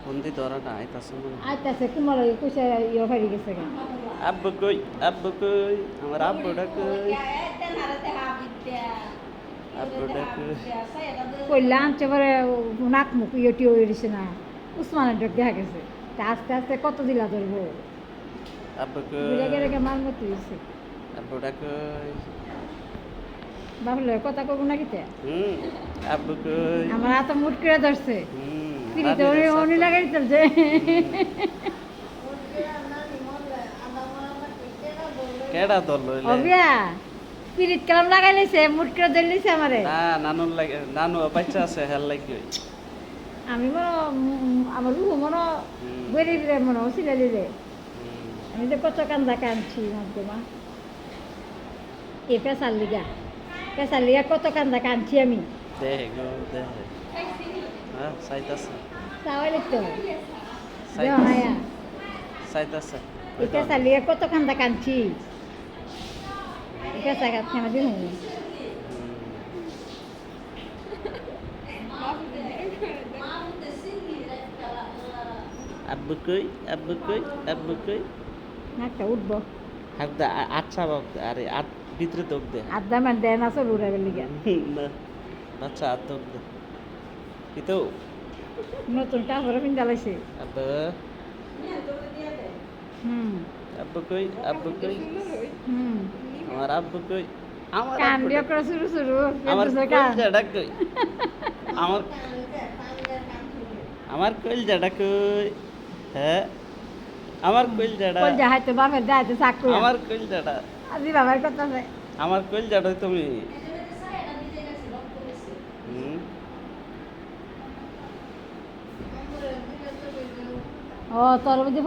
ফোনটি ধরা না আইতাছে মনে হয়। আইতাছে কুমার কইছে ইয়ে ফাড়ি গেছে গা আব্বু কই আমার আব্বুটা কই আব্বুটা কই কইলা আনছে পরে নাক মুখ ইয়েটি হয়ে গেছে না উসমানের ডক দেখা গেছে তা আস্তে আস্তে কত দিলা ধরবো আব্বু বুড়ে কই গেলে মার মতো হয়েছে আব্বুটা কই বাবলে কথা কব না কিতে আব্বু কই আমার হাতে মুট করে ধরছে পিড়িতে রানী রে উনি লাগাই চলছে কেডা দল লইলে অবিয়া পিড়িত কালাম লাগাই লইছে মুট করে ধরে লইছে আমারে না নানুর লাগে নানু বাচ্চা আছে হেল লাগি আমি মনে আমার রুহ মনে বেরি বেরে মনে হচ্ছিল দিলে আমি তো কত কান্দা কাঁদছি মা এ পেশার লিগা কত কান্দা কাঁদছি আমি দেখ গো দেখ হ্যাঁ সাইতাছে চাওয়াই লিখতে হয় দেও নাইয়া সাইতাছে এ পেশার লিগা কত কান্দা কাঁদছি এ পেশা কাঁদছি আমার দিন আব্বু কই আব্বু কই আব্বু কই নাকটা উঠবো হাগদা আচ্ছা বাপ আরে আট ভিতরে তোক দে আড্ডা মান দেয় না সব উড়ে লিগা না আচ্ছা আট তোক দে কিন্তু নতুন কাপড় পিন্ধা লাইছে আব্বু হুম আব্বু কই আব্বু কই হুম আমার আব্বু কই আমার কান আব্বু দিয়ে করে শুরু আমার কান কইলজাটা কই আমার আমার কইলজাটা কই হ্যাঁ আমার কইলজাটা কই যায় তো বাপের যায় তো চাক কই আমার কইলজাটা আজি বাবার কথা আছে আমার কইলজাটা তুমি ও তোর বুঝি